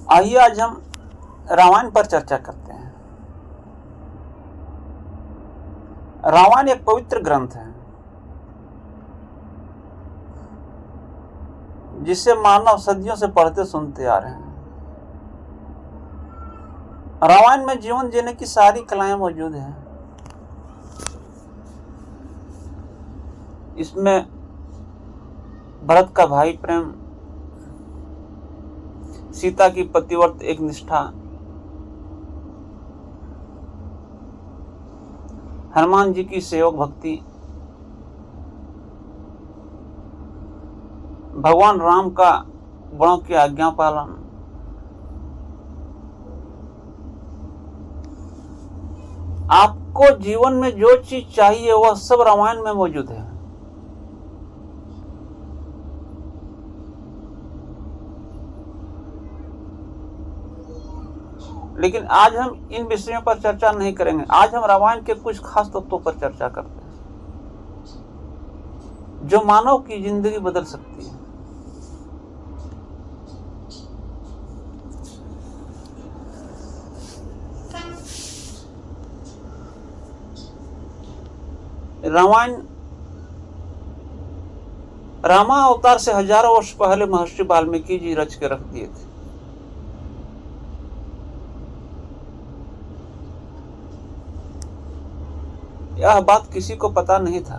आइए आज हम रामायण पर चर्चा करते हैं। रामायण एक पवित्र ग्रंथ है जिसे मानव सदियों से पढ़ते सुनते आ रहे हैं। रामायण में जीवन जीने की सारी कलाएं मौजूद हैं। इसमें भरत का भाई प्रेम, सीता की पतिव्रत एक निष्ठा, हनुमान जी की सेवक भक्ति, भगवान राम का बड़ों की आज्ञा पालन, आपको जीवन में जो चीज चाहिए वह सब रामायण में मौजूद है। लेकिन आज हम इन विषयों पर चर्चा नहीं करेंगे। आज हम रामायण के कुछ खास तत्वों पर चर्चा करते हैं जो मानव की जिंदगी बदल सकती है। रामायण रामा अवतार से हजारों वर्ष पहले महर्षि वाल्मीकि जी रच के रख दिए थे। यह बात किसी को पता नहीं था।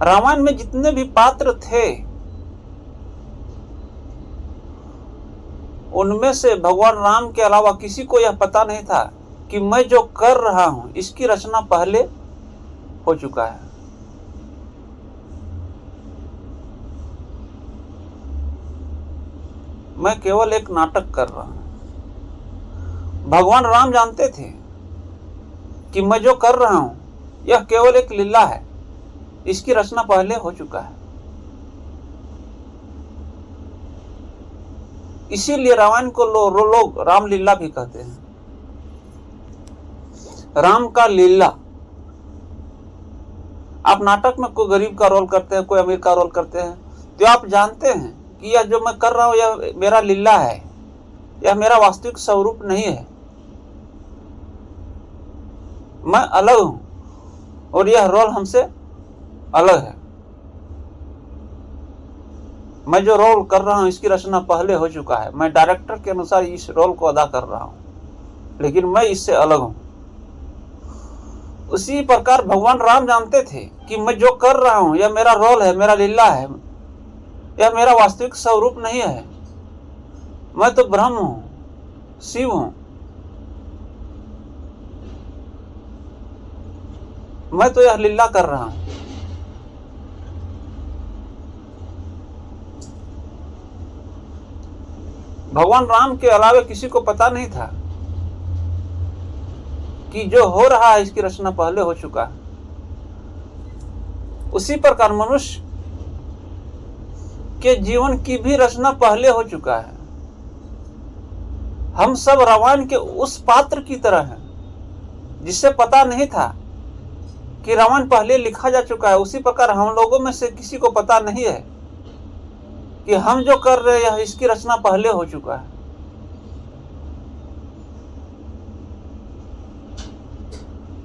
रामायण में जितने भी पात्र थे उनमें से भगवान राम के अलावा किसी को यह पता नहीं था कि मैं जो कर रहा हूं इसकी रचना पहले हो चुका है। मैं केवल एक नाटक कर रहा हूं। भगवान राम जानते थे कि मैं जो कर रहा हूं यह केवल एक लीला है, इसकी रचना पहले हो चुका है। इसीलिए रामायण को लोग रामलीला भी कहते हैं। राम का लीला। आप नाटक में कोई गरीब का रोल करते हैं, कोई अमीर का रोल करते हैं, तो आप जानते हैं कि यह जो मैं कर रहा हूं यह मेरा लीला है, यह मेरा वास्तविक स्वरूप नहीं है। मैं अलग हूं और यह रोल हमसे अलग है। मैं जो रोल कर रहा हूं इसकी रचना पहले हो चुका है। मैं डायरेक्टर के अनुसार इस रोल को अदा कर रहा हूं, लेकिन मैं इससे अलग हूं। उसी प्रकार भगवान राम जानते थे कि मैं जो कर रहा हूं यह मेरा रोल है, मेरा लीला है, यह मेरा वास्तविक स्वरूप नहीं है। मैं तो ब्रह्म हूं, शिव हूं। मैं तो यह लीला कर रहा हूं। भगवान राम के अलावा किसी को पता नहीं था कि जो हो रहा है इसकी रचना पहले हो चुका है। उसी प्रकार मनुष्य के जीवन की भी रचना पहले हो चुका है। हम सब रामायण के उस पात्र की तरह हैं जिसे पता नहीं था कि रामायण पहले लिखा जा चुका है। उसी प्रकार हम लोगों में से किसी को पता नहीं है कि हम जो कर रहे हैं इसकी रचना पहले हो चुका है।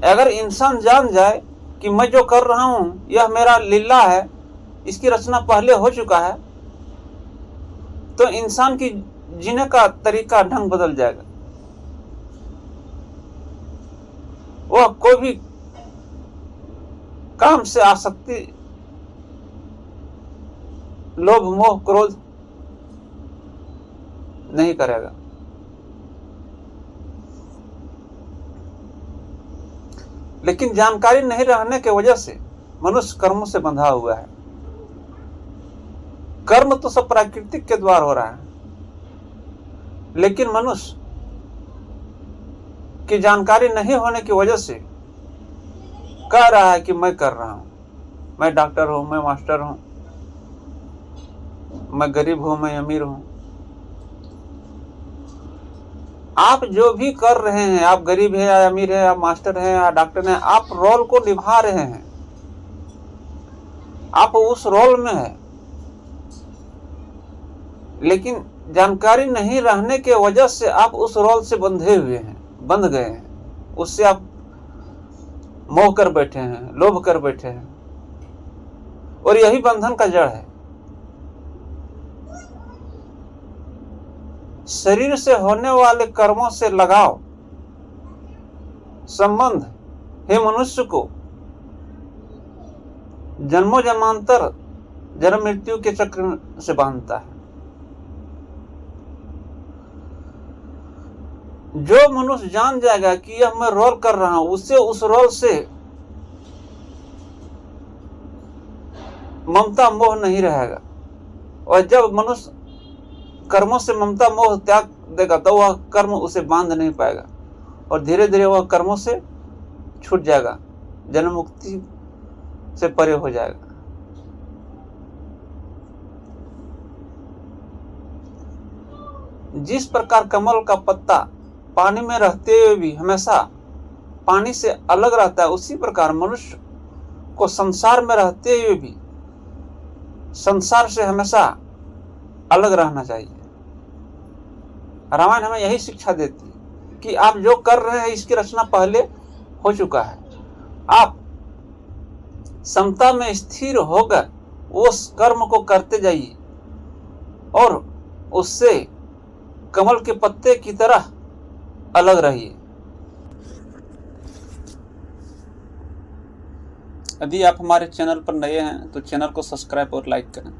अगर इंसान जान जाए कि मैं जो कर रहा हूं यह मेरा लीला है, इसकी रचना पहले हो चुका है, तो इंसान की जीने का तरीका, ढंग बदल जाएगा। वह कोई भी काम से आसक्ति, लोभ, मोह, क्रोध नहीं करेगा। लेकिन जानकारी नहीं रहने की वजह से मनुष्य कर्मों से बंधा हुआ है। कर्म तो सब प्राकृतिक के द्वारा हो रहा है, लेकिन मनुष्य की जानकारी नहीं होने की वजह से कह रहा है कि मैं कर रहा हूं, मैं डॉक्टर हूं, मैं मास्टर हूं, मैं गरीब हूं, मैं अमीर हूं। आप जो भी कर रहे हैं, आप गरीब हैं या अमीर हैं, आप मास्टर हैं या डॉक्टर हैं, आप रोल को निभा रहे हैं। आप उस रोल में हैं। लेकिन जानकारी नहीं रहने के वजह से आप उस रोल से बंधे हुए हैं, बंध गए हैं, उससे आप मोह कर बैठे हैं, लोभ कर बैठे हैं, और यही बंधन का जड़ है। शरीर से होने वाले कर्मों से लगाव संबंध हे मनुष्य को जन्मों जन्मांतर जन्म मृत्यु के चक्र से बांधता है। जो मनुष्य जान जाएगा कि यह मैं रोल कर रहा हूं, उससे उस रोल से ममता मोह नहीं रहेगा। और जब मनुष्य कर्मों से ममता मोह त्याग देगा तो वह कर्म उसे बांध नहीं पाएगा और धीरे धीरे वह कर्मों से छूट जाएगा, जन्म मुक्ति से परे हो जाएगा। जिस प्रकार कमल का पत्ता पानी में रहते हुए भी हमेशा पानी से अलग रहता है, उसी प्रकार मनुष्य को संसार में रहते हुए भी संसार से हमेशा अलग रहना चाहिए। रामायण हमें यही शिक्षा देती है कि आप जो कर रहे हैं इसकी रचना पहले हो चुका है। आप समता में स्थिर होकर उस कर्म को करते जाइए और उससे कमल के पत्ते की तरह अलग रहिए। यदि आप हमारे चैनल पर नए हैं तो चैनल को सब्सक्राइब और लाइक करें।